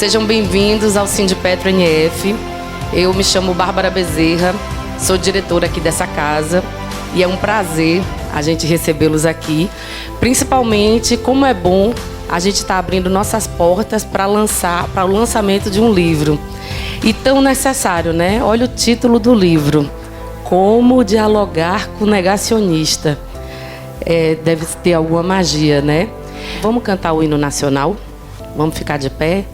Sejam bem-vindos ao Sindipetro NF. Eu me chamo Bárbara Bezerra, sou diretora aqui dessa casa e é um prazer a gente recebê-los aqui. Principalmente, como é bom a gente estar abrindo nossas portas para o lançamento de um livro. E tão necessário, né? Olha o título do livro: Como Dialogar com o Negacionista. Deve ter alguma magia, né? Vamos cantar o hino nacional? Vamos ficar de pé?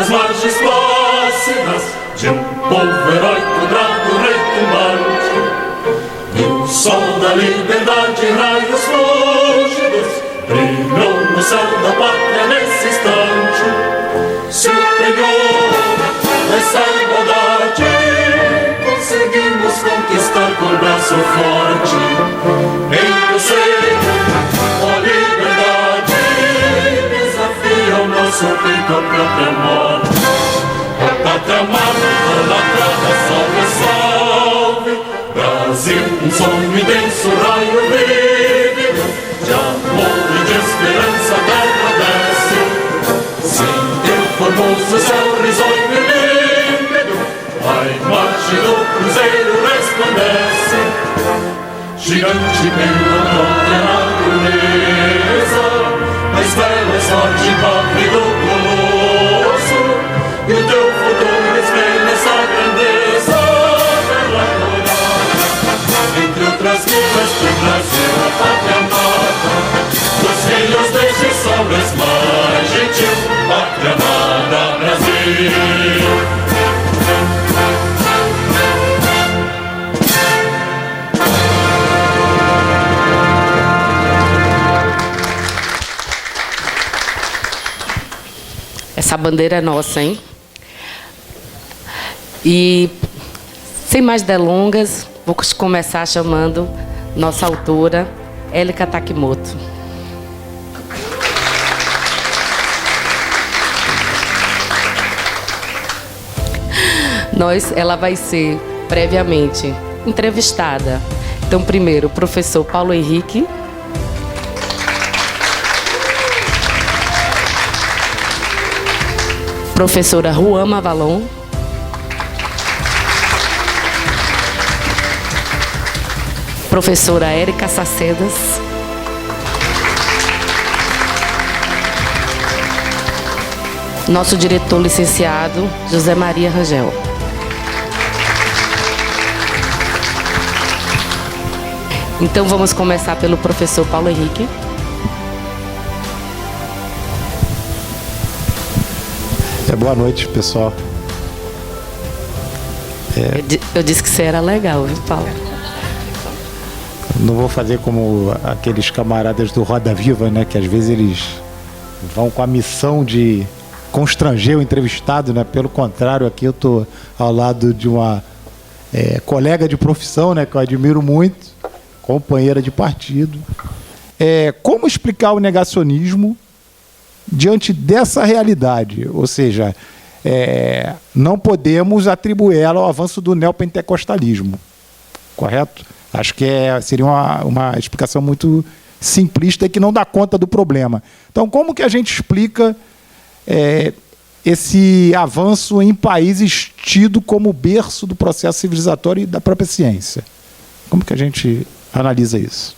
As margens plácidas de um povo heróico, bravo, retumbante, e o sol da liberdade, raios fúlgidos, brilhou no céu da pátria nesse instante. Superior essa igualdade, conseguimos conquistar com o braço forte. Em teu seio, ó liberdade, desafia o nosso peito a própria morte. A pátria amada, idolatrada, salve, salve. Brasil, um sonho intenso, raio vívido, de amor e de esperança, terra desce. Sim, teu formoso céu risonho e límpido, a imagem do cruzeiro resplandece. Gigante pela própria natureza, as velas forte cobre do colosso, e o teu futuro espelha essa grandeza. Terra dourada, entre outras vilas do Brasil, a pátria amada, dos filhos deste sol mais gentil, pátria amada, Brasil. Essa bandeira é nossa, hein? E, sem mais delongas, vou começar chamando nossa autora, Élica Takimoto. Ela vai ser, previamente, entrevistada. Então, primeiro, o professor Paulo Henrique. Professora Ruama Valon. Professora Érica Sacedas. Nosso diretor licenciado, José Maria Rangel. Então, vamos começar pelo professor Paulo Henrique. Boa noite, pessoal. Eu disse que você era legal, viu, Paulo? Não vou fazer como aqueles camaradas do Roda Viva, né? Que às vezes eles vão com a missão de constranger o entrevistado, né? Pelo contrário, aqui eu estou ao lado de uma colega de profissão, né? Que eu admiro muito, companheira de partido. Como explicar o negacionismo diante dessa realidade? Ou seja, não podemos atribuir ela ao avanço do neopentecostalismo, correto? Acho que seria uma explicação muito simplista e que não dá conta do problema. Então, como que a gente explica esse avanço em países tido como berço do processo civilizatório e da própria ciência? Como que a gente analisa isso?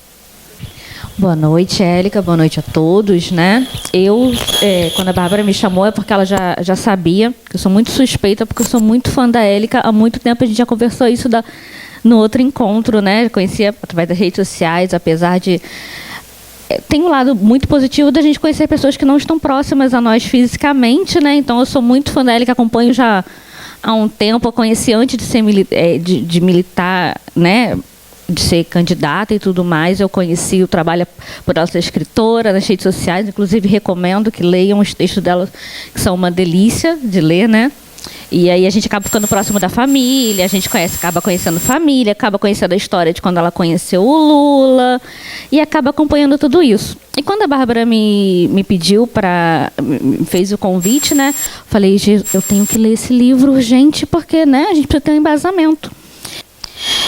Boa noite, Élica. Boa noite a todos, né? Quando a Bárbara me chamou, é porque ela já sabia que eu sou muito suspeita, porque eu sou muito fã da Élica. Há muito tempo a gente já conversou isso no outro encontro, né? Eu conhecia através das redes sociais, apesar de... Tem um lado muito positivo da gente conhecer pessoas que não estão próximas a nós fisicamente, né? Então, eu sou muito fã da Élica, acompanho já há um tempo, eu conheci antes de ser de militar, né? de ser candidata e tudo mais, eu conheci o trabalho por ela ser escritora nas redes sociais, inclusive recomendo que leiam os textos dela, que são uma delícia de ler, né? E aí a gente acaba ficando próximo da família, a gente acaba conhecendo família, acaba conhecendo a história de quando ela conheceu o Lula e acaba acompanhando tudo isso. E quando a Bárbara me pediu fez o convite, né? Falei, eu tenho que ler esse livro urgente porque, né, a gente precisa ter um embasamento.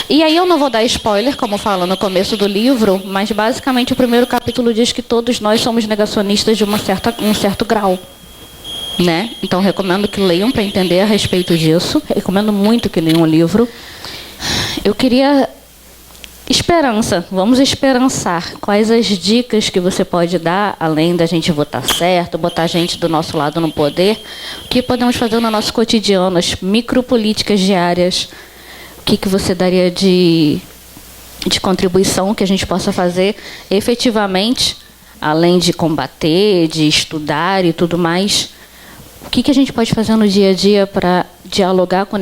E aí eu não vou dar spoiler, como fala no começo do livro, mas basicamente o primeiro capítulo diz que todos nós somos negacionistas de um certo grau. Né? Então, recomendo que leiam para entender a respeito disso. Recomendo muito que leiam o livro. Eu queria esperança. Vamos esperançar. Quais as dicas que você pode dar, além da gente votar certo, botar a gente do nosso lado no poder? O que podemos fazer no nosso cotidiano, as micropolíticas diárias? O que você daria de contribuição que a gente possa fazer efetivamente, além de combater, de estudar e tudo mais? O que a gente pode fazer no dia a dia para dialogar com o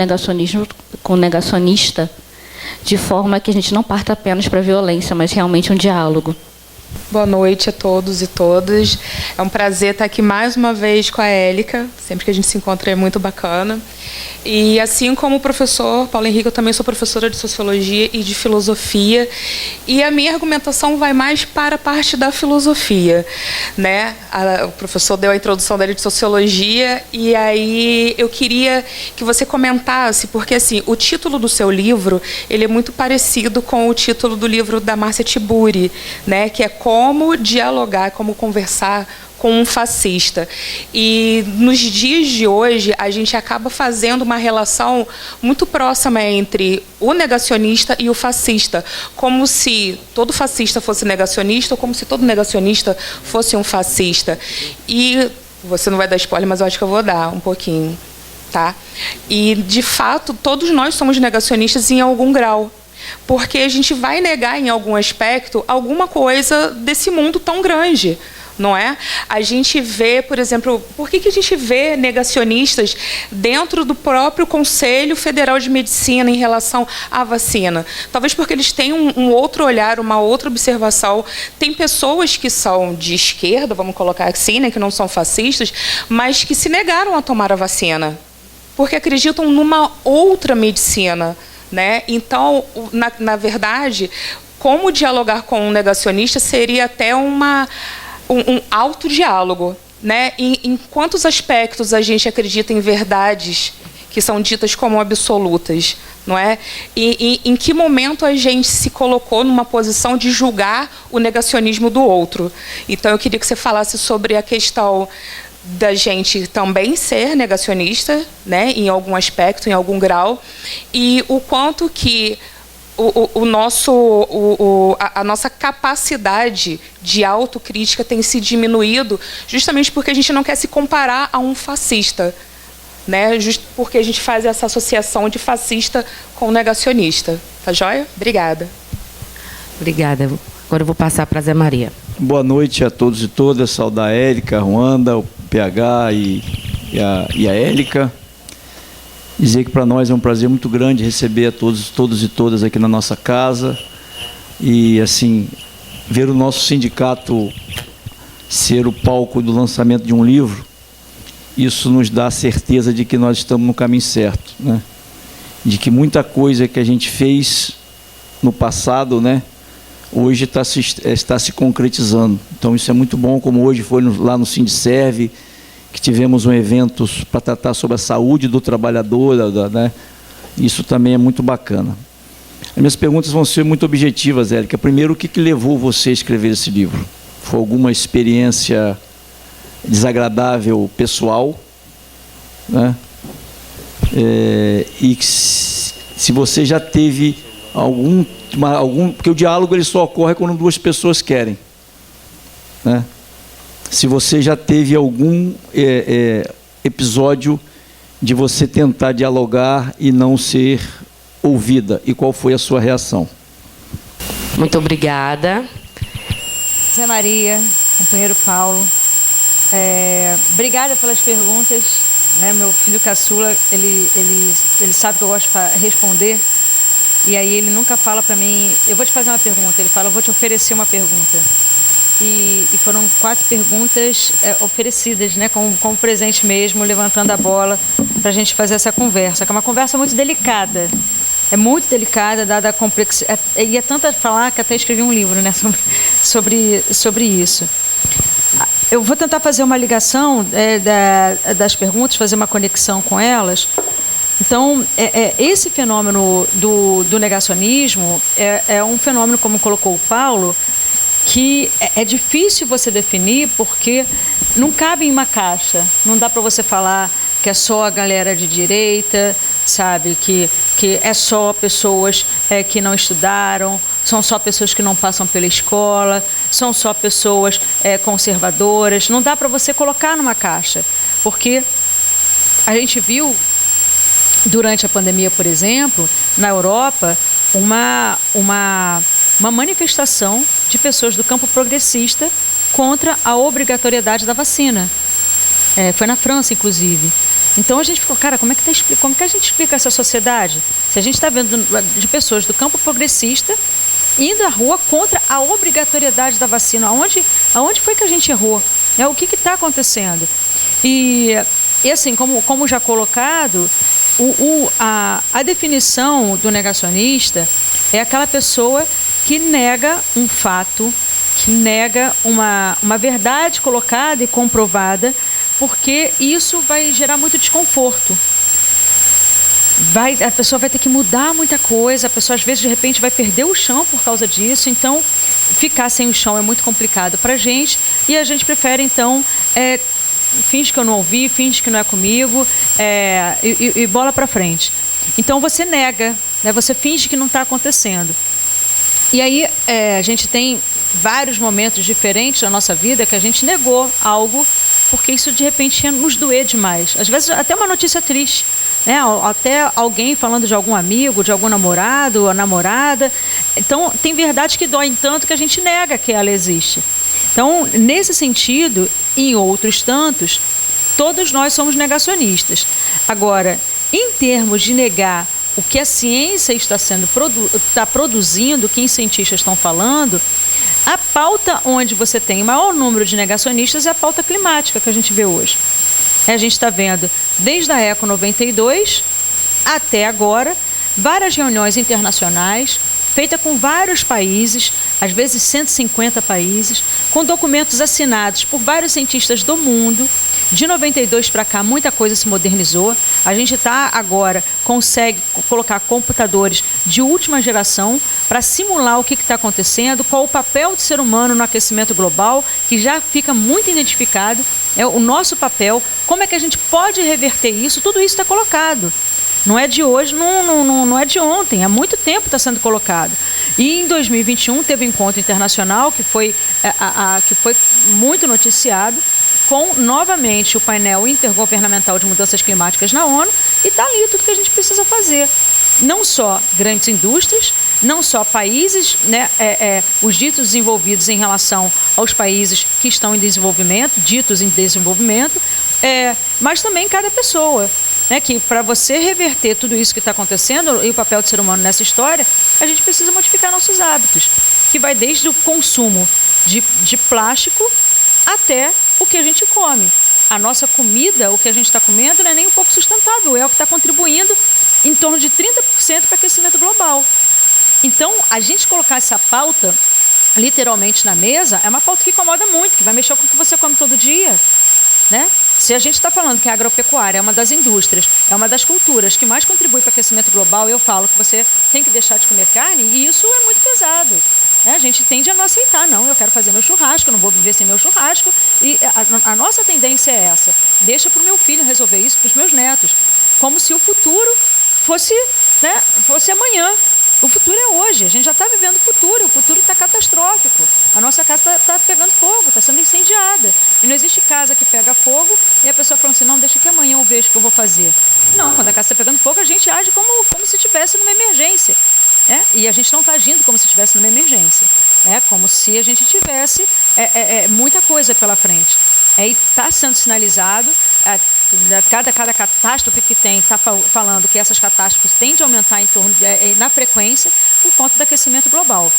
negacionista, de forma que a gente não parta apenas para a violência, mas realmente um diálogo? Boa noite a todos e todas. É um prazer estar aqui mais uma vez com a Élica. Sempre que a gente se encontra é muito bacana. E assim como o professor Paulo Henrique, eu também sou professora de Sociologia e de Filosofia. E a minha argumentação vai mais para a parte da filosofia, né? O professor deu a introdução dele de Sociologia e aí eu queria que você comentasse, porque assim, o título do seu livro, ele é muito parecido com o título do livro da Márcia Tiburi, né? Que é Como Dialogar, Como Conversar com um Fascista. E nos dias de hoje, a gente acaba fazendo uma relação muito próxima entre o negacionista e o fascista, como se todo fascista fosse negacionista ou como se todo negacionista fosse um fascista. E você não vai dar spoiler, mas eu acho que eu vou dar um pouquinho, tá? E, de fato, todos nós somos negacionistas em algum grau, porque a gente vai negar em algum aspecto alguma coisa desse mundo tão grande, não é? A gente vê, por exemplo, por que a gente vê negacionistas dentro do próprio Conselho Federal de Medicina em relação à vacina? Talvez porque eles têm um outro olhar, uma outra observação. Tem pessoas que são de esquerda, vamos colocar assim, né, que não são fascistas, mas que se negaram a tomar a vacina, porque acreditam numa outra medicina, né? Então, na verdade, como dialogar com um negacionista seria até um autodiálogo, né? Em quantos aspectos a gente acredita em verdades que são ditas como absolutas, não é? E em que momento a gente se colocou numa posição de julgar o negacionismo do outro? Então, eu queria que você falasse sobre a questão da gente também ser negacionista, né, em algum aspecto, em algum grau, e o quanto que a nossa capacidade de autocrítica tem se diminuído justamente porque a gente não quer se comparar a um fascista, né, justo porque a gente faz essa associação de fascista com negacionista. Tá joia? Obrigada. Obrigada. Agora eu vou passar para a Zé Maria. Boa noite a todos e todas. Saudar a Élica, a Ruanda, o PH e a Élica. Dizer que para nós é um prazer muito grande receber a todos e todas aqui na nossa casa. E, assim, ver o nosso sindicato ser o palco do lançamento de um livro, isso nos dá a certeza de que nós estamos no caminho certo, né? De que muita coisa que a gente fez no passado, né, hoje está se concretizando. Então, isso é muito bom, como hoje foi lá no Sindicerve, que tivemos um evento para tratar sobre a saúde do trabalhador, né? Isso também é muito bacana. As minhas perguntas vão ser muito objetivas, Élica. Primeiro, o que levou você a escrever esse livro? Foi alguma experiência desagradável pessoal, né? E se você já teve algum... Porque o diálogo ele só ocorre quando duas pessoas querem, né? Se você já teve algum episódio de você tentar dialogar e não ser ouvida, e qual foi a sua reação? Muito obrigada. Zé Maria, companheiro Paulo, obrigada pelas perguntas, né? Meu filho caçula, ele sabe que eu gosto de responder. E aí ele nunca fala para mim, eu vou te fazer uma pergunta. Ele fala, eu vou te oferecer uma pergunta. E foram 4 perguntas oferecidas, né, como presente mesmo, levantando a bola para a gente fazer essa conversa, que é uma conversa muito delicada. É muito delicada, dada a complexidade. E é tanto a falar que até escrevi um livro, né, sobre isso. Eu vou tentar fazer uma ligação das perguntas, fazer uma conexão com elas. Então, esse fenômeno do negacionismo é um fenômeno, como colocou o Paulo, que é difícil você definir porque não cabe em uma caixa. Não dá para você falar que é só a galera de direita, sabe? Que é só pessoas que não estudaram, são só pessoas que não passam pela escola, são só pessoas conservadoras. Não dá para você colocar numa caixa, porque a gente viu durante a pandemia, por exemplo, na Europa, uma manifestação de pessoas do campo progressista contra a obrigatoriedade da vacina. Foi na França, inclusive. Então a gente ficou, cara, como que a gente explica essa sociedade? Se a gente está vendo de pessoas do campo progressista indo à rua contra a obrigatoriedade da vacina, aonde foi que a gente errou? O que está acontecendo? E assim, como já colocado, a definição do negacionista é aquela pessoa que nega um fato, que nega uma verdade colocada e comprovada, porque isso vai gerar muito desconforto. A pessoa vai ter que mudar muita coisa, a pessoa às vezes de repente vai perder o chão por causa disso, então ficar sem o chão é muito complicado para a gente, e a gente prefere então finge que eu não ouvi, finge que não é comigo, e bola para frente. Então você nega, né? Você finge que não está acontecendo. E aí a gente tem vários momentos diferentes na nossa vida que a gente negou algo porque isso de repente ia nos doer demais. Às vezes até uma notícia triste, né? Até alguém falando de algum amigo, de algum namorado ou namorada. Então tem verdades que doem tanto que a gente nega que ela existe. Então, nesse sentido, em outros tantos, todos nós somos negacionistas. Agora, em termos de negar o que a ciência está produzindo, o que os cientistas estão falando, a pauta onde você tem o maior número de negacionistas é a pauta climática que a gente vê hoje. A gente está vendo, desde a Eco 92 até agora, várias reuniões internacionais, feita com vários países, às vezes 150 países, com documentos assinados por vários cientistas do mundo. De 92 para cá, muita coisa se modernizou. A gente consegue colocar computadores de última geração para simular o que está acontecendo, qual o papel do ser humano no aquecimento global, que já fica muito identificado, o nosso papel, como é que a gente pode reverter isso, tudo isso está colocado. Não é de hoje, não é de ontem, há muito tempo está sendo colocado. E em 2021 teve um encontro internacional que foi muito noticiado, com novamente o painel intergovernamental de mudanças climáticas na ONU, e está ali tudo que a gente precisa fazer. Não só grandes indústrias, não só países, né, os ditos desenvolvidos em relação aos países que estão em desenvolvimento, ditos em desenvolvimento, mas também cada pessoa. Que para você reverter tudo isso que está acontecendo e o papel do ser humano nessa história, a gente precisa modificar nossos hábitos, que vai desde o consumo de plástico até o que a gente come. A nossa comida, o que a gente está comendo, não é nem um pouco sustentável, é o que está contribuindo em torno de 30% para o aquecimento global. Então, a gente colocar essa pauta literalmente na mesa é uma pauta que incomoda muito, que vai mexer com o que você come todo dia, né? Se a gente está falando que a agropecuária é uma das indústrias, é uma das culturas que mais contribui para o aquecimento global, eu falo que você tem que deixar de comer carne, e isso é muito pesado. A gente tende a não aceitar, não, eu quero fazer meu churrasco, eu não vou viver sem meu churrasco, e a nossa tendência é essa, deixa para o meu filho resolver isso, para os meus netos, como se o futuro fosse amanhã. O futuro é hoje, a gente já está vivendo o futuro está catastrófico. A nossa casa está pegando fogo, está sendo incendiada. E não existe casa que pega fogo e a pessoa fala assim, não, deixa que amanhã eu vejo o que eu vou fazer. Não, quando a casa está pegando fogo, a gente age como se estivesse numa emergência. E a gente não está agindo como se estivesse numa emergência. Como se a gente tivesse muita coisa pela frente. E está sendo sinalizado, cada catástrofe que tem, está falando que essas catástrofes tendem a aumentar em torno na frequência por conta do aquecimento global.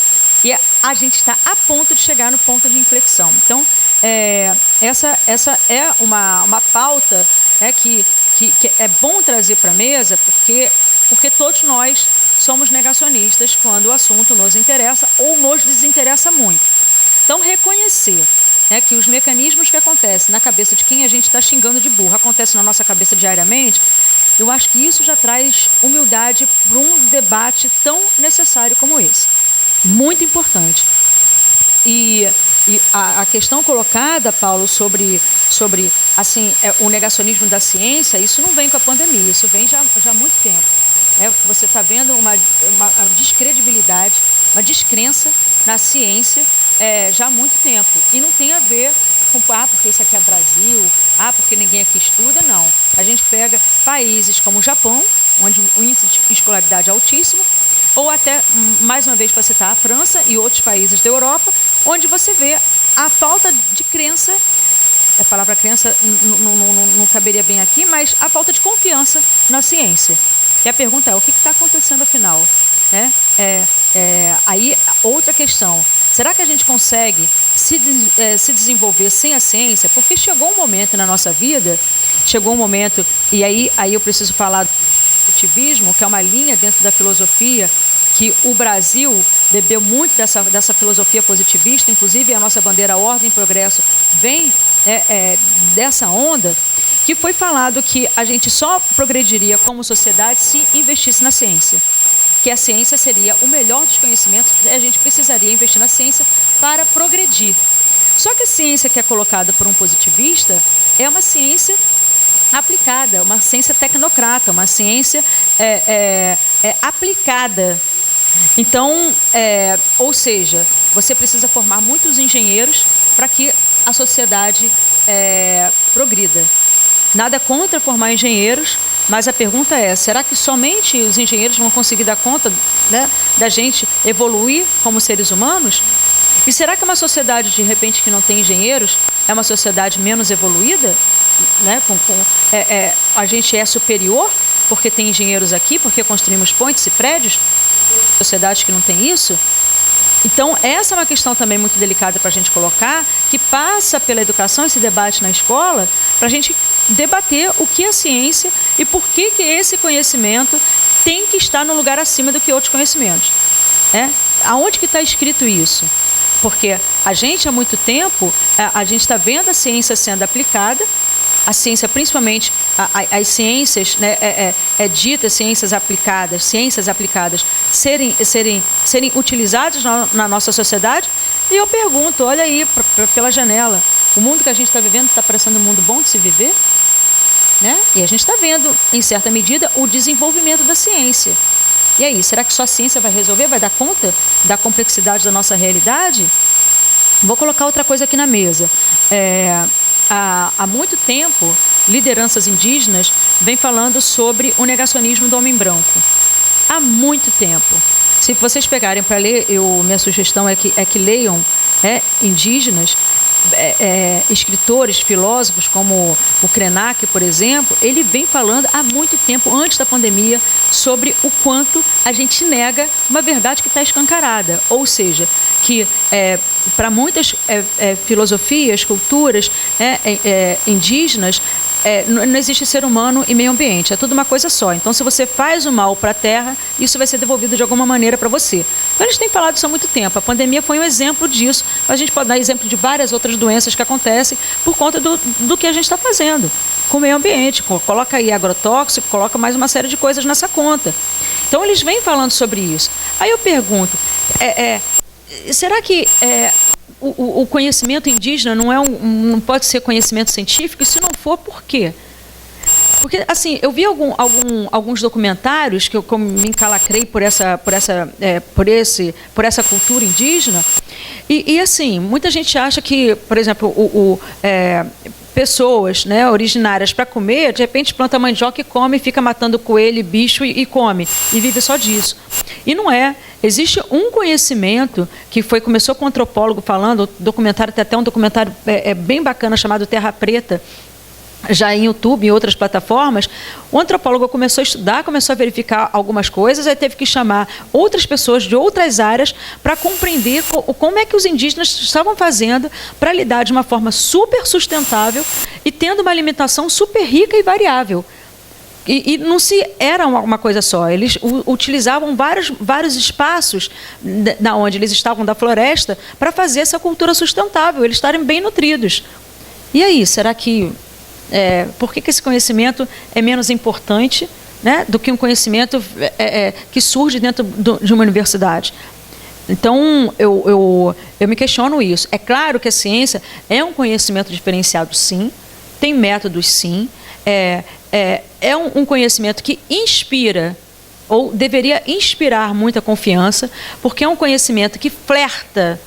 E a gente está a ponto de chegar no ponto de inflexão. Então, essa é uma pauta que é bom trazer para a mesa, porque todos nós somos negacionistas quando o assunto nos interessa ou nos desinteressa muito. Então, reconhecer que os mecanismos que acontecem na cabeça de quem a gente está xingando de burro acontecem na nossa cabeça diariamente, eu acho que isso já traz humildade para um debate tão necessário como esse. Muito importante. E a questão colocada, Paulo, sobre assim, o negacionismo da ciência, isso não vem com a pandemia, isso vem já há muito tempo. Você está vendo uma descredibilidade, uma descrença na ciência já há muito tempo. E não tem a ver com, porque isso aqui é Brasil, porque ninguém aqui estuda, não. A gente pega países como o Japão, onde o índice de escolaridade é altíssimo, ou até, mais uma vez, para citar a França e outros países da Europa, onde você vê a falta de crença, a palavra crença não caberia bem aqui, mas a falta de confiança na ciência. E a pergunta é, o que está acontecendo afinal? Aí, outra questão, será que a gente consegue se desenvolver sem a ciência? Porque chegou um momento na nossa vida, e aí eu preciso falar do positivismo, que é uma linha dentro da filosofia, que o Brasil bebeu muito dessa filosofia positivista, inclusive a nossa bandeira Ordem e Progresso vem dessa onda, que foi falado que a gente só progrediria como sociedade se investisse na ciência. Que a ciência seria o melhor dos conhecimentos, a gente precisaria investir na ciência para progredir. Só que a ciência que é colocada por um positivista é uma ciência aplicada, uma ciência tecnocrata, uma ciência aplicada. Então, ou seja, você precisa formar muitos engenheiros para que a sociedade progrida. Nada contra formar engenheiros, mas a pergunta é, será que somente os engenheiros vão conseguir dar conta, né, da gente evoluir como seres humanos? E será que uma sociedade, de repente, que não tem engenheiros, é uma sociedade menos evoluída? Né? A gente é superior porque tem engenheiros aqui, porque construímos pontes e prédios? Sociedades que não têm isso? Então, essa é uma questão também muito delicada para a gente colocar, que passa pela educação, esse debate na escola, para a gente debater o que é ciência e por que esse conhecimento tem que estar no lugar acima do que outros conhecimentos. Aonde que está escrito isso? Porque a gente, há muito tempo, a gente está vendo a ciência sendo aplicada, a ciência, principalmente as ciências, né, ditas ciências aplicadas serem utilizadas na nossa sociedade. E eu pergunto, olha aí pela janela, o mundo que a gente está vivendo está parecendo um mundo bom de se viver? Né? E a gente está vendo, em certa medida, o desenvolvimento da ciência. E aí, será que só a ciência vai resolver, vai dar conta da complexidade da nossa realidade? Vou colocar outra coisa aqui na mesa. Há muito tempo, lideranças indígenas vêm falando sobre o negacionismo do homem branco. Há muito tempo. Se vocês pegarem para ler, minha sugestão é que leiam indígenas, escritores, filósofos como o Krenak, por exemplo, ele vem falando há muito tempo, antes da pandemia, sobre o quanto a gente nega uma verdade que está escancarada. Ou seja, que para muitas filosofias, culturas indígenas, não existe ser humano e meio ambiente, é tudo uma coisa só. Então, se você faz o mal para a Terra, isso vai ser devolvido de alguma maneira para você. Então, eles têm falado isso há muito tempo. A pandemia foi um exemplo disso. A gente pode dar exemplo de várias outras doenças que acontecem por conta do que a gente está fazendo com o meio ambiente. Coloca aí agrotóxico, coloca mais uma série de coisas nessa conta. Então, eles vêm falando sobre isso. Aí eu pergunto, será que o conhecimento indígena não pode ser conhecimento científico? E se não for, por quê? Porque, assim, eu vi alguns documentários que eu me encalacrei por essa cultura indígena e assim, muita gente acha que, por exemplo, pessoas, né, originárias para comer, de repente planta mandioca e come, fica matando coelho, bicho e come, e vive só disso. E não é. Existe um conhecimento que começou com um antropólogo falando, documentário, tem até um documentário bem bacana chamado Terra Preta, já em YouTube e outras plataformas, o antropólogo começou a estudar, começou a verificar algumas coisas, aí teve que chamar outras pessoas de outras áreas para compreender como é que os indígenas estavam fazendo para lidar de uma forma super sustentável e tendo uma alimentação super rica e variável. E não se era uma coisa só, eles utilizavam vários espaços da onde eles estavam da floresta para fazer essa cultura sustentável, eles estarem bem nutridos. E aí, será que por que esse conhecimento é menos importante, né, do que um conhecimento que surge dentro de uma universidade? Então, eu me questiono isso. É claro que a ciência é um conhecimento diferenciado, sim, tem métodos, sim, é um conhecimento que inspira, ou deveria inspirar muita confiança, porque é um conhecimento que flerta,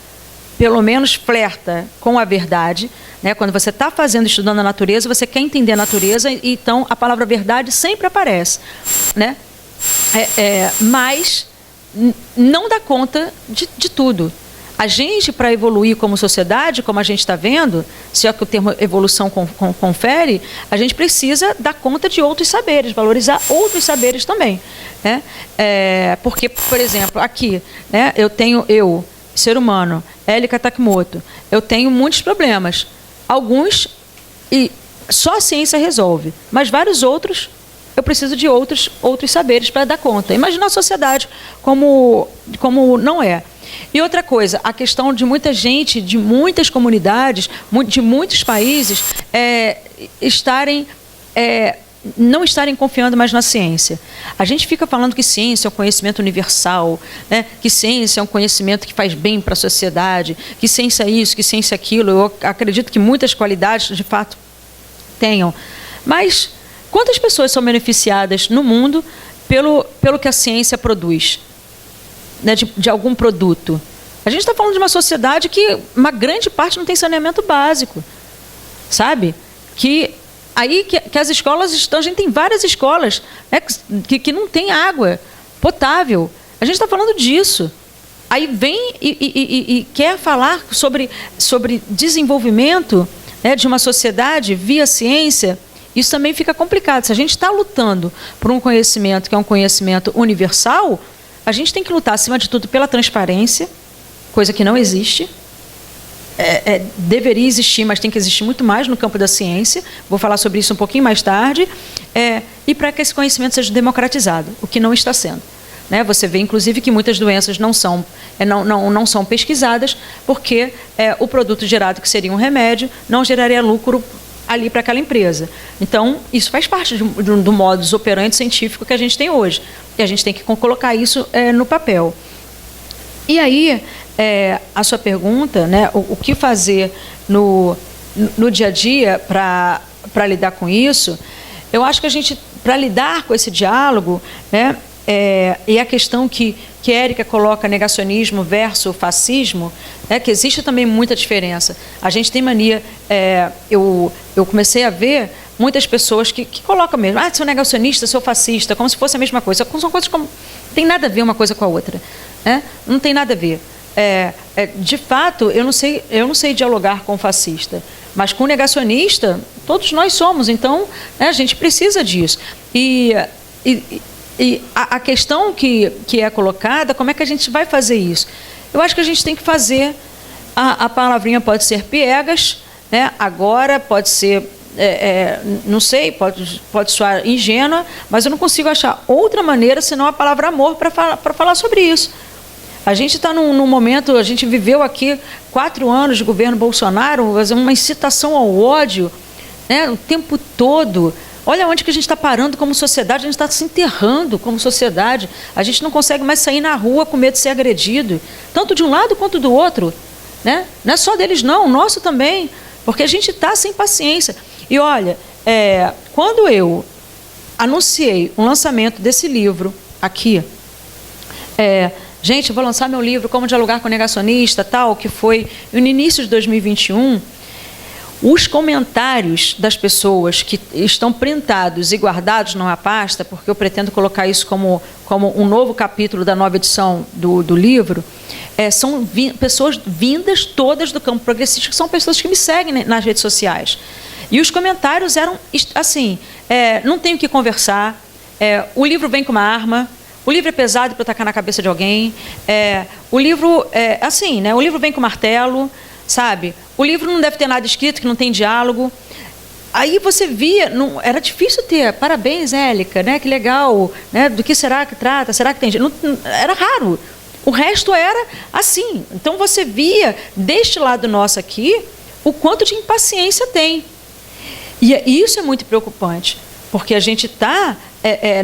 pelo menos flerta com a verdade, né? Quando você está estudando a natureza, você quer entender a natureza, e então a palavra verdade sempre aparece, né? Mas não dá conta de tudo. A gente, para evoluir como sociedade, como a gente está vendo, se é que o termo evolução confere, a gente precisa dar conta de outros saberes, valorizar outros saberes também, né? Porque, por exemplo, aqui, né, eu, ser humano, Élica Takimoto, eu tenho muitos problemas. Alguns, e só a ciência resolve, mas vários outros, eu preciso de outros saberes para dar conta. Imagina a sociedade como não é. E outra coisa, a questão de muita gente, de muitas comunidades, de muitos países, não estarem confiando mais na ciência. A gente fica falando que ciência é um conhecimento universal, né? Que ciência é um conhecimento que faz bem para a sociedade, que ciência é isso, que ciência é aquilo. Eu acredito que muitas qualidades, de fato, tenham. Mas quantas pessoas são beneficiadas no mundo pelo que a ciência produz, né? De algum produto? A gente está falando de uma sociedade que uma grande parte não tem saneamento básico, sabe? Que as escolas estão... A gente tem várias escolas, né, que não tem água potável. A gente está falando disso. Aí vem e quer falar sobre desenvolvimento, né, de uma sociedade via ciência. Isso também fica complicado. Se a gente está lutando por um conhecimento que é um conhecimento universal, a gente tem que lutar, acima de tudo, pela transparência, coisa que não existe. Deveria existir, mas tem que existir muito mais no campo da ciência. Vou falar sobre isso um pouquinho mais tarde. E para que esse conhecimento seja democratizado, o que não está sendo, né? Você vê, inclusive, que muitas doenças não são pesquisadas, porque o produto gerado, que seria um remédio, não geraria lucro ali para aquela empresa. Então, isso faz parte do modus operandi científico que a gente tem hoje. E a gente tem que colocar isso no papel. E aí, a sua pergunta, né, o que fazer no dia a dia para lidar com isso, eu acho que a gente, para lidar com esse diálogo, né, e a questão que Érica coloca, negacionismo versus fascismo, né, que existe também muita diferença. A gente tem mania, eu comecei a ver muitas pessoas que colocam mesmo, sou negacionista, sou fascista, como se fosse a mesma coisa. São coisas como... Não tem nada a ver uma coisa com a outra, né? Não tem nada a ver. De fato, eu não sei dialogar com o fascista, mas com o negacionista, todos nós somos, então, né, a gente precisa disso. E a questão que é colocada, como é que a gente vai fazer isso? Eu acho que a gente tem que fazer, a palavrinha pode ser piegas, né? Agora pode ser, não sei, pode soar ingênua, mas eu não consigo achar outra maneira senão a palavra amor para falar sobre isso. A gente está num momento, a gente viveu aqui 4 anos de governo Bolsonaro, uma incitação ao ódio, né, o tempo todo. Olha onde que a gente está parando como sociedade, a gente está se enterrando como sociedade. A gente não consegue mais sair na rua com medo de ser agredido, tanto de um lado quanto do outro, né? Não é só deles não, o nosso também, porque a gente está sem paciência. E olha, quando eu anunciei o lançamento desse livro aqui, gente, eu vou lançar meu livro Como Dialogar com o Negacionista, tal, que foi no início de 2021, os comentários das pessoas que estão printados e guardados numa pasta, porque eu pretendo colocar isso como um novo capítulo da nova edição do livro, são pessoas vindas todas do campo progressista, que são pessoas que me seguem nas redes sociais. E os comentários eram assim, não tem o que conversar, o livro vem com uma arma, o livro é pesado para tacar na cabeça de alguém, o livro assim, né? O livro vem com martelo, sabe? O livro não deve ter nada escrito, que não tem diálogo. Aí você via, era difícil ter, parabéns, Élica, né? Que legal, né? Do que será que trata? Será que tem? Era raro. O resto era assim. Então você via, deste lado nosso aqui, o quanto de impaciência tem. E isso é muito preocupante, porque a gente está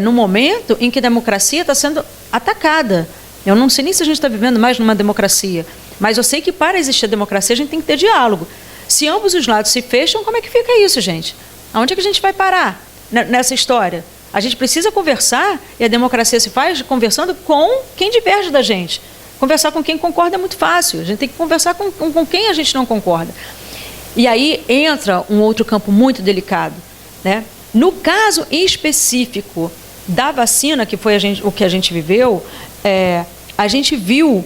num momento em que a democracia está sendo atacada. Eu não sei nem se a gente está vivendo mais numa democracia, mas eu sei que para existir a democracia a gente tem que ter diálogo. Se ambos os lados se fecham, como é que fica isso, gente? Aonde é que a gente vai parar nessa história? A gente precisa conversar, e a democracia se faz conversando com quem diverge da gente. Conversar com quem concorda é muito fácil, a gente tem que conversar com quem a gente não concorda. E aí entra um outro campo muito delicado, né? No caso específico da vacina, que foi o que a gente viveu, a gente viu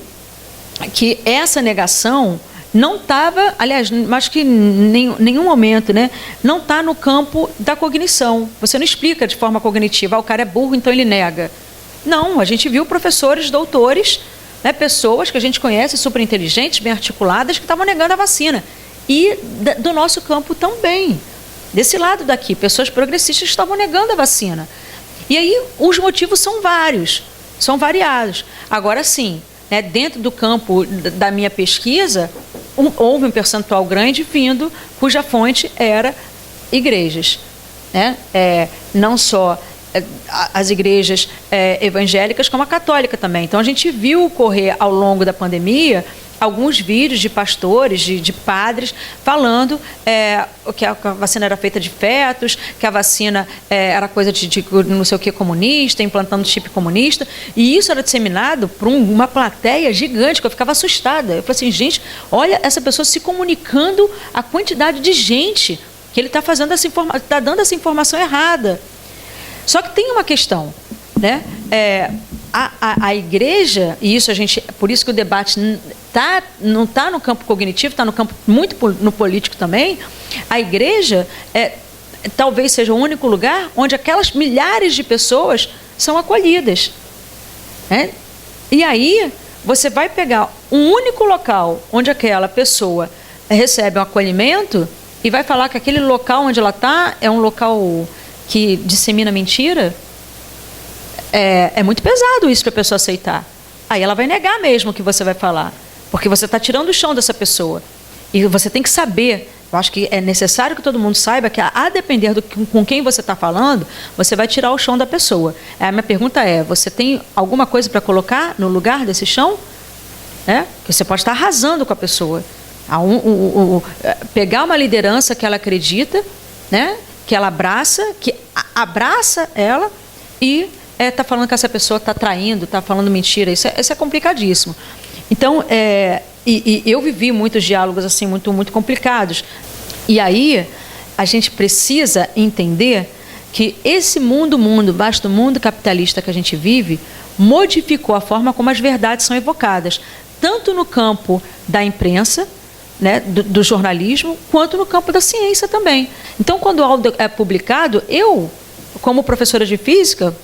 que essa negação não estava, aliás, acho que em nenhum momento, né, não está no campo da cognição. Você não explica de forma cognitiva, o cara é burro, então ele nega. Não, a gente viu professores, doutores, né, pessoas que a gente conhece, super inteligentes, bem articuladas, que estavam negando a vacina. E do nosso campo também. Desse lado daqui, pessoas progressistas estavam negando a vacina. E aí os motivos são vários, são variados. Agora sim, né, dentro do campo da minha pesquisa, houve um percentual grande vindo, cuja fonte era igrejas. Né? Não só as igrejas evangélicas, como a católica também. Então a gente viu ocorrer ao longo da pandemia alguns vídeos de pastores, de padres, falando que a vacina era feita de fetos, que a vacina era coisa de não sei o que comunista, implantando chip comunista, e isso era disseminado por uma plateia gigante, que eu ficava assustada. Eu falei assim, gente, olha essa pessoa se comunicando a quantidade de gente que ele está fazendo está dando essa informação errada. Só que tem uma questão, né? A igreja, e isso por isso que o debate não está no campo cognitivo, está no campo muito no político também. A igreja talvez seja o único lugar onde aquelas milhares de pessoas são acolhidas. Né? E aí você vai pegar um único local onde aquela pessoa recebe um acolhimento e vai falar que aquele local onde ela está é um local que dissemina mentira. É muito pesado isso para a pessoa aceitar. Aí ela vai negar mesmo o que você vai falar, porque você está tirando o chão dessa pessoa. E você tem que saber, eu acho que é necessário que todo mundo saiba que, a depender com quem você está falando, você vai tirar o chão da pessoa. A minha pergunta você tem alguma coisa para colocar no lugar desse chão? Que você pode estar arrasando com a pessoa. Pegar uma liderança que ela acredita, né? Que ela abraça ela e está falando que essa pessoa está traindo, está falando mentira. Isso é complicadíssimo. Então, e eu vivi muitos diálogos assim muito, muito complicados. E aí a gente precisa entender que esse vasto mundo capitalista que a gente vive, modificou a forma como as verdades são evocadas, tanto no campo da imprensa, né, do jornalismo, quanto no campo da ciência também. Então, quando algo é publicado, eu, como professora de física,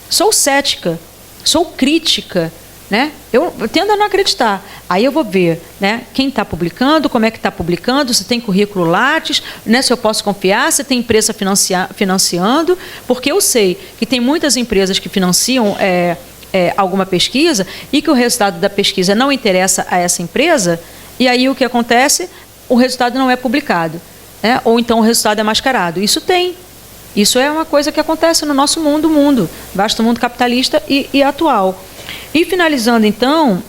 sou cética, sou crítica, né? Eu tendo a não acreditar. Aí eu vou ver, né, quem está publicando, como é que está publicando, se tem currículo Lattes, né, se eu posso confiar, se tem empresa financiando, porque eu sei que tem muitas empresas que financiam alguma pesquisa e que o resultado da pesquisa não interessa a essa empresa, e aí o que acontece? O resultado não é publicado, né? Ou então o resultado é mascarado. Isso é uma coisa que acontece no nosso vasto mundo capitalista e atual. E finalizando, então,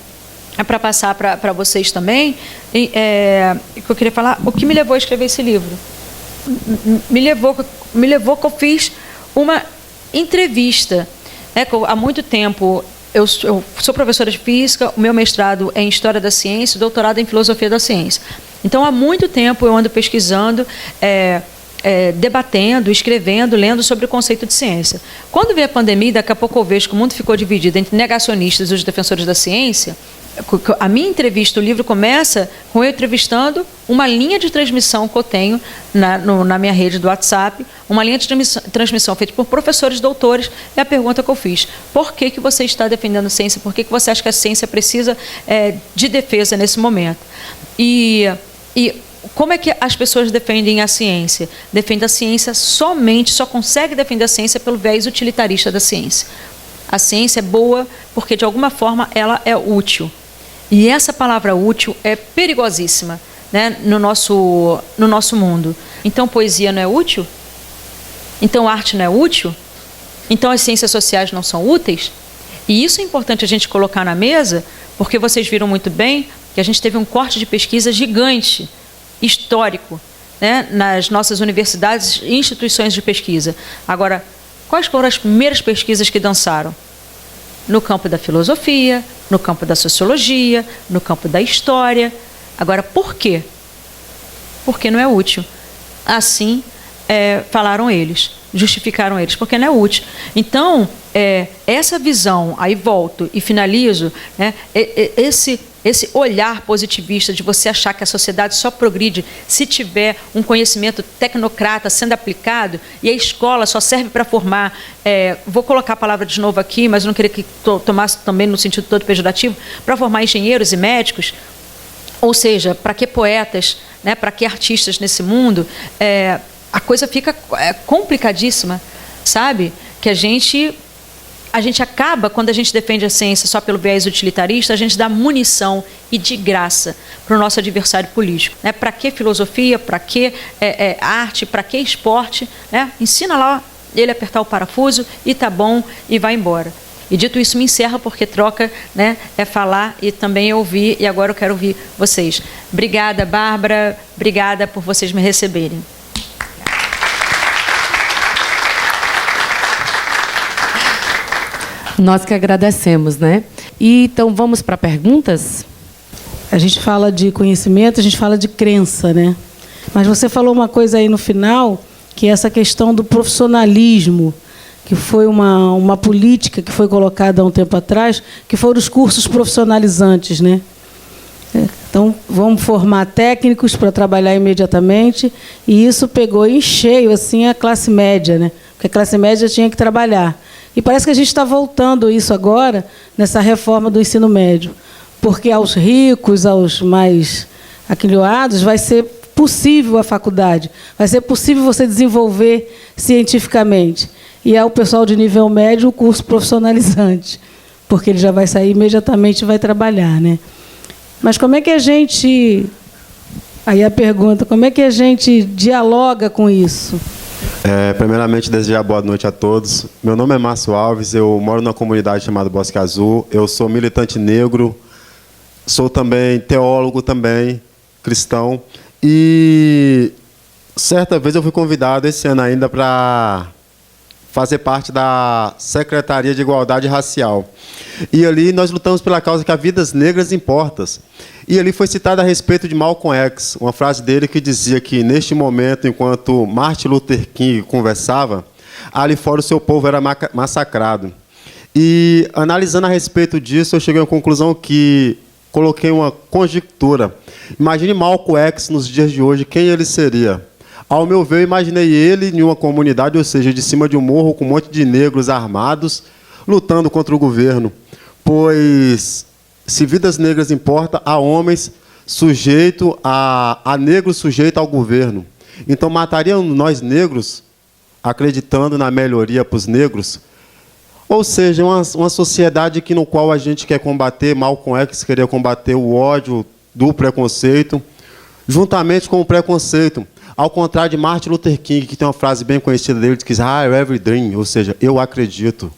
para passar para vocês também, que eu queria falar, o que me levou a escrever esse livro? Me levou que eu fiz uma entrevista. Há muito tempo, eu sou professora de física, o meu mestrado é em História da Ciência, doutorado em Filosofia da Ciência. Então, há muito tempo eu ando pesquisando debatendo, escrevendo, lendo sobre o conceito de ciência. Quando veio a pandemia, daqui a pouco eu vejo que o mundo ficou dividido entre negacionistas e os defensores da ciência. A minha entrevista, o livro começa com eu entrevistando uma linha de transmissão que eu tenho na minha rede do WhatsApp, uma linha de transmissão feita por professores doutores, e a pergunta que eu fiz: por que você está defendendo a ciência? Por que você acha que a ciência precisa de defesa nesse momento? E como é que as pessoas defendem a ciência? Defendem a ciência só consegue defender a ciência pelo viés utilitarista da ciência. A ciência é boa porque, de alguma forma, ela é útil. E essa palavra útil é perigosíssima, né, no nosso mundo. Então, poesia não é útil? Então, arte não é útil? Então, as ciências sociais não são úteis? E isso é importante a gente colocar na mesa, porque vocês viram muito bem que a gente teve um corte de pesquisa gigante, histórico, né, nas nossas universidades e instituições de pesquisa. Agora, quais foram as primeiras pesquisas que dançaram? No campo da filosofia, no campo da sociologia, no campo da história. Agora, por quê? Porque não é útil. Assim, falaram eles, justificaram eles, porque não é útil. Então, essa visão, aí volto e finalizo, né, esse olhar positivista de você achar que a sociedade só progride se tiver um conhecimento tecnocrata sendo aplicado, e a escola só serve para formar, vou colocar a palavra de novo aqui, mas eu não queria que tomasse também no sentido todo pejorativo, para formar engenheiros e médicos, ou seja, para que poetas, né, para que artistas nesse mundo, a coisa fica complicadíssima, sabe? Que a gente acaba, quando a gente defende a ciência só pelo viés utilitarista, a gente dá munição e de graça para o nosso adversário político. Né? Para que filosofia, para que arte, para que esporte? Né? Ensina lá ele a apertar o parafuso e tá bom, e vai embora. E dito isso, me encerra, porque troca, né, é falar e também ouvir, e agora eu quero ouvir vocês. Obrigada, Bárbara, obrigada por vocês me receberem. Nós que agradecemos, né? E então vamos para perguntas? A gente fala de conhecimento, a gente fala de crença, né? Mas você falou uma coisa aí no final, que é essa questão do profissionalismo, que foi uma política que foi colocada há um tempo atrás, que foram os cursos profissionalizantes, né? Então, vamos formar técnicos para trabalhar imediatamente, e isso pegou em cheio assim, a classe média, né? Porque a classe média tinha que trabalhar. E parece que a gente está voltando isso agora, nessa reforma do ensino médio, porque aos ricos, aos mais aquilhoados, vai ser possível a faculdade, vai ser possível você desenvolver cientificamente. E ao pessoal de nível médio, o curso profissionalizante, porque ele já vai sair imediatamente e vai trabalhar, né? Mas como é que a gente... Aí a pergunta, como é que a gente dialoga com isso? Primeiramente, desejar boa noite a todos. Meu nome é Márcio Alves, eu moro numa comunidade chamada Bosque Azul, eu sou militante negro, sou também teólogo, também cristão, e certa vez eu fui convidado, esse ano ainda, para fazer parte da Secretaria de Igualdade Racial. E ali nós lutamos pela causa que as vidas negras importam. E ali foi citada a respeito de Malcolm X, uma frase dele que dizia que, neste momento, enquanto Martin Luther King conversava, ali fora o seu povo era massacrado. E, analisando a respeito disso, eu cheguei à conclusão que coloquei uma conjectura. Imagine Malcolm X nos dias de hoje, quem ele seria? Ao meu ver, eu imaginei ele em uma comunidade, ou seja, de cima de um morro, com um monte de negros armados, lutando contra o governo. Pois, se vidas negras importam, há homens sujeitos a negros sujeitos ao governo. Então, matariam nós negros, acreditando na melhoria para os negros? Ou seja, uma sociedade no qual a gente quer combater, Malcolm X queria combater o ódio do preconceito, juntamente com o preconceito. Ao contrário de Martin Luther King, que tem uma frase bem conhecida dele, que diz, I have a dream, ou seja, eu acredito.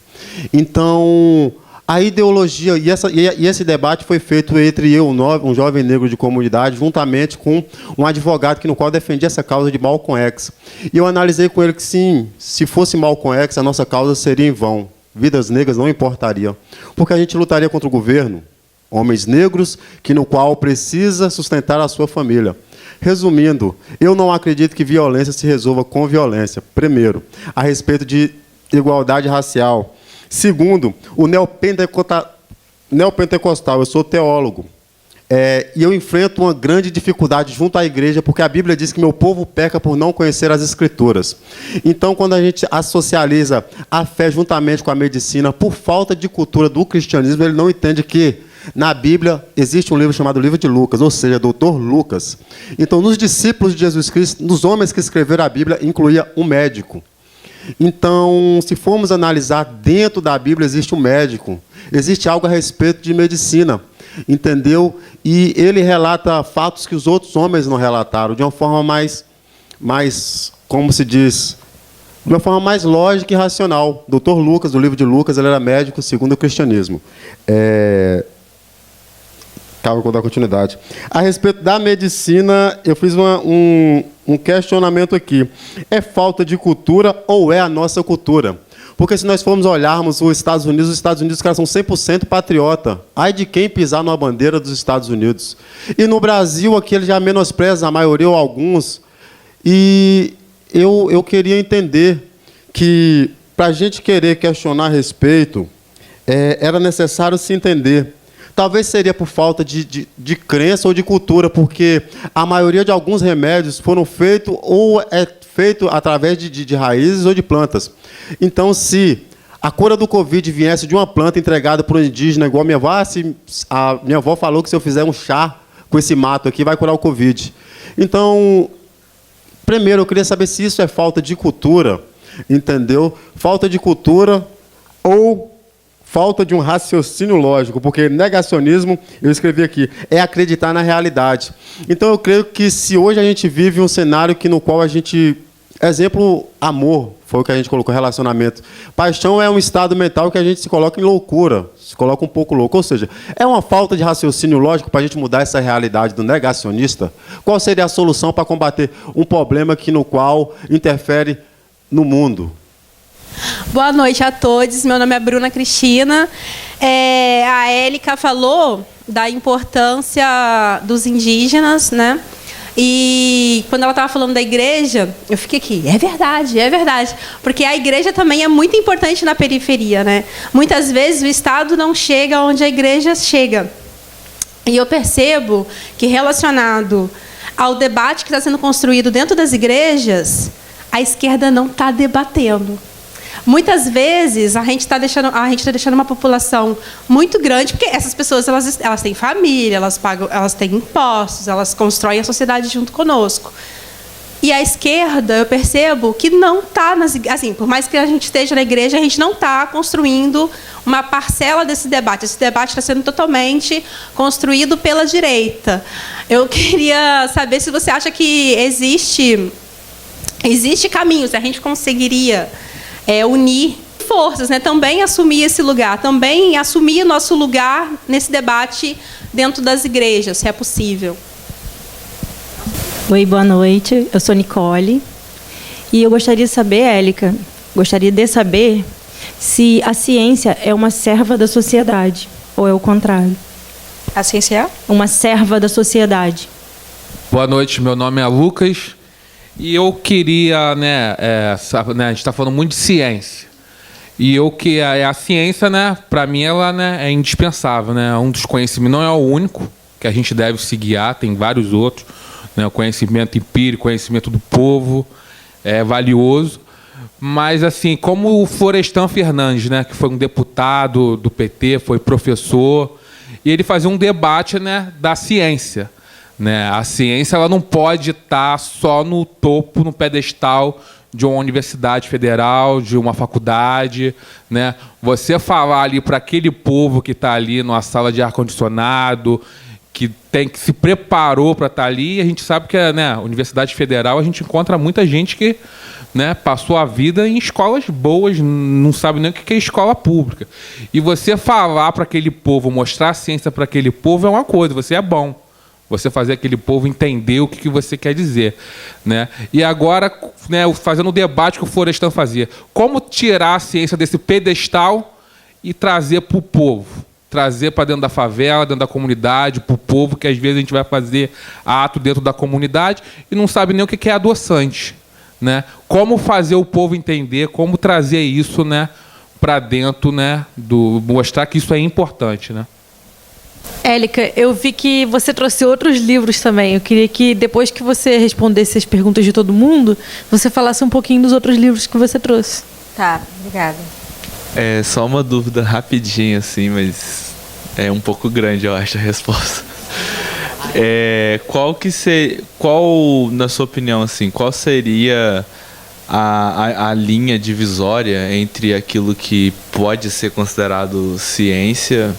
Então, a ideologia, e esse debate foi feito entre eu, um jovem negro de comunidade, juntamente com um advogado no qual defendia essa causa de Malcolm X. E eu analisei com ele que, sim, se fosse Malcolm X, a nossa causa seria em vão. Vidas negras não importariam. Porque a gente lutaria contra o governo, homens negros, no qual precisa sustentar a sua família. Resumindo, eu não acredito que violência se resolva com violência. Primeiro, a respeito de igualdade racial. Segundo, o neopentecostal, eu sou teólogo. E eu enfrento uma grande dificuldade junto à igreja, porque a Bíblia diz que meu povo peca por não conhecer as Escrituras. Então, quando a gente assocializa a fé juntamente com a medicina, por falta de cultura do cristianismo, ele não entende que na Bíblia existe um livro chamado Livro de Lucas, ou seja, Doutor Lucas. Então, nos discípulos de Jesus Cristo, nos homens que escreveram a Bíblia, incluía um médico. Então, se formos analisar, dentro da Bíblia existe um médico, existe algo a respeito de medicina. Entendeu? E ele relata fatos que os outros homens não relataram, de uma forma mais como se diz, de uma forma mais lógica e racional. Dr. Lucas, do livro de Lucas, ele era médico segundo o cristianismo. Calma, vou dar continuidade. A respeito da medicina, eu fiz um questionamento aqui. É falta de cultura ou é a nossa cultura? Porque se nós formos olharmos os Estados Unidos, os caras são 100% patriota. Ai de quem pisar numa bandeira dos Estados Unidos. E no Brasil, aqui, ele já menospreza a maioria ou alguns. E eu queria entender que, para a gente querer questionar a respeito, era necessário se entender. Talvez seria por falta de crença ou de cultura, porque a maioria de alguns remédios foram feitos ou feito através de raízes ou de plantas. Então, se a cura do Covid viesse de uma planta entregada por um indígena, igual a minha avó, a minha avó falou que se eu fizer um chá com esse mato aqui, vai curar o Covid. Então, primeiro, eu queria saber se isso é falta de cultura, entendeu? Falta de cultura ou falta de um raciocínio lógico, porque negacionismo, eu escrevi aqui, é acreditar na realidade. Então, eu creio que se hoje a gente vive um cenário no qual a gente... Exemplo, amor, foi o que a gente colocou, relacionamento. Paixão é um estado mental que a gente se coloca em loucura, se coloca um pouco louco. Ou seja, é uma falta de raciocínio lógico para a gente mudar essa realidade do negacionista? Qual seria a solução para combater um problema no qual interfere no mundo? Boa noite a todos, meu nome é Bruna Cristina. A Élica falou da importância dos indígenas, né? E quando ela estava falando da igreja, eu fiquei aqui, é verdade, porque a igreja também é muito importante na periferia, né? Muitas vezes o Estado não chega onde a igreja chega. E eu percebo que, relacionado ao debate que está sendo construído dentro das igrejas, a esquerda não está debatendo. Muitas vezes a gente está deixando uma população muito grande, porque essas pessoas elas têm família, elas têm impostos, elas constroem a sociedade junto conosco. E a esquerda, eu percebo que não está assim, por mais que a gente esteja na igreja, a gente não está construindo uma parcela desse debate. Esse debate está sendo totalmente construído pela direita. Eu queria saber se você acha que existe caminhos, a gente conseguiria unir forças, né? Também assumir esse lugar, também assumir o nosso lugar nesse debate dentro das igrejas, se é possível. Oi, boa noite. Eu sou Nicole. E eu gostaria de saber, Élica, se a ciência é uma serva da sociedade ou é o contrário. A ciência é? Uma serva da sociedade. Boa noite, meu nome é Lucas. E eu queria, a gente está falando muito de ciência. E a ciência, para mim, ela é indispensável. Um dos conhecimentos, não é o único que a gente deve se guiar, tem vários outros. O conhecimento empírico, conhecimento do povo, é valioso. Mas, assim, como o Florestan Fernandes, que foi um deputado do PT, foi professor, e ele fazia um debate da ciência. A ciência ela não pode estar só no topo, no pedestal de uma universidade federal, de uma faculdade. Você falar ali para aquele povo que está ali numa sala de ar-condicionado, que se preparou para estar ali, e a gente sabe que a Universidade Federal a gente encontra muita gente que passou a vida em escolas boas, não sabe nem o que é escola pública. E você falar para aquele povo, mostrar a ciência para aquele povo é uma coisa, você é bom. Você fazer aquele povo entender o que você quer dizer. E agora, fazendo o debate que o Florestan fazia, como tirar a ciência desse pedestal e trazer para o povo? trazer para dentro da favela, dentro da comunidade, para o povo, que às vezes a gente vai fazer ato dentro da comunidade e não sabe nem o que é adoçante, né? Como fazer o povo entender, como trazer isso, né, para dentro, né, mostrar que isso é importante, né? Élica, eu vi que você trouxe outros livros também. Eu queria que, depois que você respondesse as perguntas de todo mundo, você falasse um pouquinho dos outros livros que você trouxe. Tá, obrigada. É só uma dúvida rapidinha, assim, mas é um pouco grande, eu acho, a resposta. Qual, na sua opinião, assim, qual seria a linha divisória entre aquilo que pode ser considerado ciência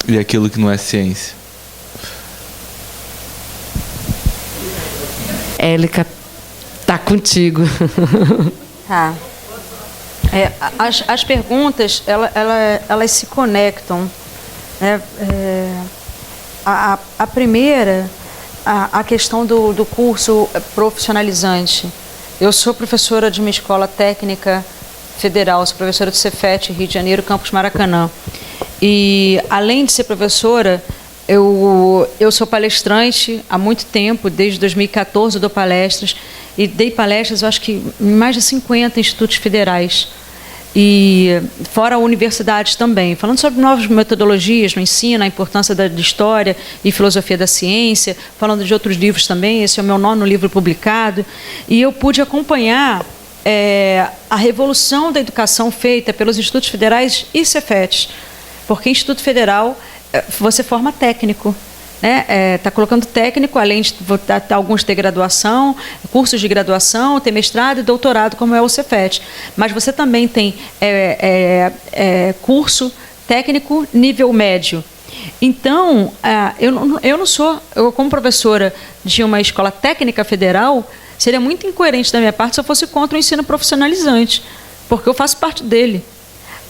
e aquilo que não é ciência? Élica, tá contigo. Tá. As perguntas, elas se conectam, né? A primeira, a questão do curso profissionalizante. Eu sou professora de uma escola técnica federal, sou professora do Cefet, Rio de Janeiro, Campus Maracanã. E, além de ser professora, eu sou palestrante há muito tempo, desde 2014 eu dou palestras, e dei palestras, eu acho que em mais de 50 institutos federais. E fora universidades também, falando sobre novas metodologias no ensino, a importância da história e filosofia da ciência, falando de outros livros também. Esse é o meu 9º livro publicado, e eu pude acompanhar a revolução da educação feita pelos institutos federais e Cefet, porque Instituto Federal você forma técnico, né? Está colocando técnico, além de alguns ter graduação, cursos de graduação, ter mestrado e doutorado, como é o Cefet. Mas você também tem curso técnico nível médio. Então, eu como professora de uma escola técnica federal, seria muito incoerente da minha parte se eu fosse contra o ensino profissionalizante, porque eu faço parte dele.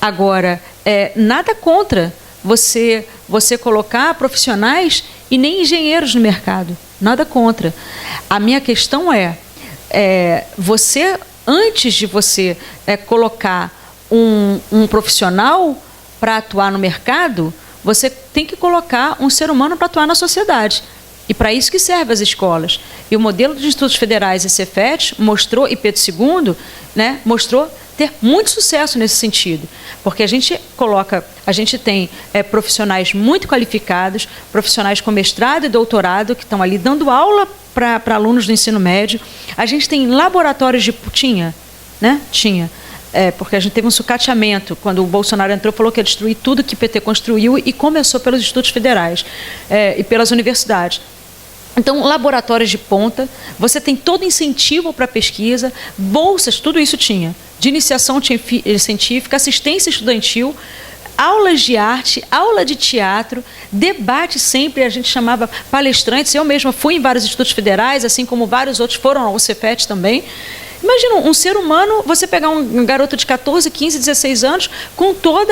Agora, nada contra você colocar profissionais e nem engenheiros no mercado. Nada contra. A minha questão antes de você colocar um profissional para atuar no mercado, você tem que colocar um ser humano para atuar na sociedade. E para isso que servem as escolas. E o modelo dos institutos federais e Cefet mostrou, e Pedro II, né, mostrou ter muito sucesso nesse sentido, porque a gente tem profissionais muito qualificados, profissionais com mestrado e doutorado que estão ali dando aula para alunos do ensino médio. A gente tem laboratórios Tinha. Porque a gente teve um sucateamento. Quando o Bolsonaro entrou, falou que ia destruir tudo que o PT construiu, e começou pelos institutos federais e pelas universidades. Então, laboratórios de ponta, você tem todo incentivo para pesquisa, bolsas, tudo isso tinha. De iniciação científica, assistência estudantil, aulas de arte, aula de teatro, debate sempre, a gente chamava palestrantes. Eu mesma fui em vários institutos federais, assim como vários outros foram ao Cefet também. Imagina um ser humano, você pegar um garoto de 14, 15, 16 anos, com todo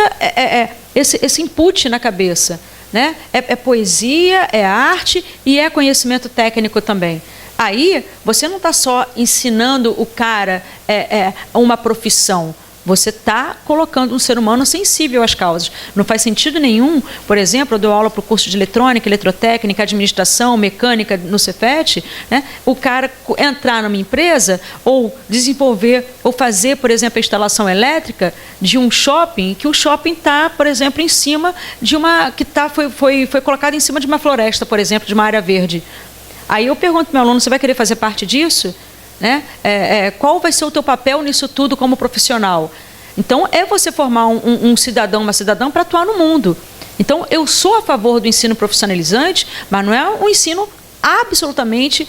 esse input na cabeça. Né? É poesia, é arte e é conhecimento técnico também. Aí você não está só ensinando o cara uma profissão, você está colocando um ser humano sensível às causas. Não faz sentido nenhum, por exemplo, eu dou aula para o curso de eletrônica, eletrotécnica, administração, mecânica no Cefet, né? O cara entrar numa empresa ou desenvolver ou fazer, por exemplo, a instalação elétrica de um shopping, que o shopping está, por exemplo, em cima de foi colocado em cima de uma floresta, por exemplo, de uma área verde. Aí eu pergunto para o meu aluno, você vai querer fazer parte disso? Né? Qual vai ser o teu papel nisso tudo como profissional? Então, você formar um cidadão, uma cidadã para atuar no mundo. Então, eu sou a favor do ensino profissionalizante, mas não é um ensino absolutamente,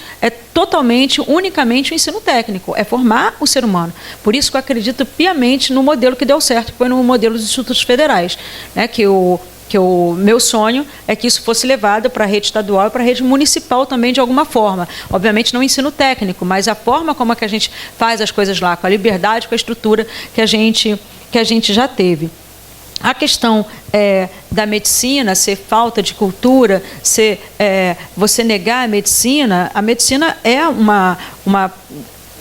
totalmente, unicamente o ensino técnico. É formar o ser humano. Por isso que eu acredito piamente no modelo que deu certo, que foi no modelo dos institutos federais, né? Que o meu sonho é que isso fosse levado para a rede estadual e para a rede municipal também, de alguma forma. Obviamente não ensino técnico, mas a forma como é que a gente faz as coisas lá, com a liberdade, com a estrutura que a gente já teve. A questão da medicina, ser falta de cultura, você negar a medicina é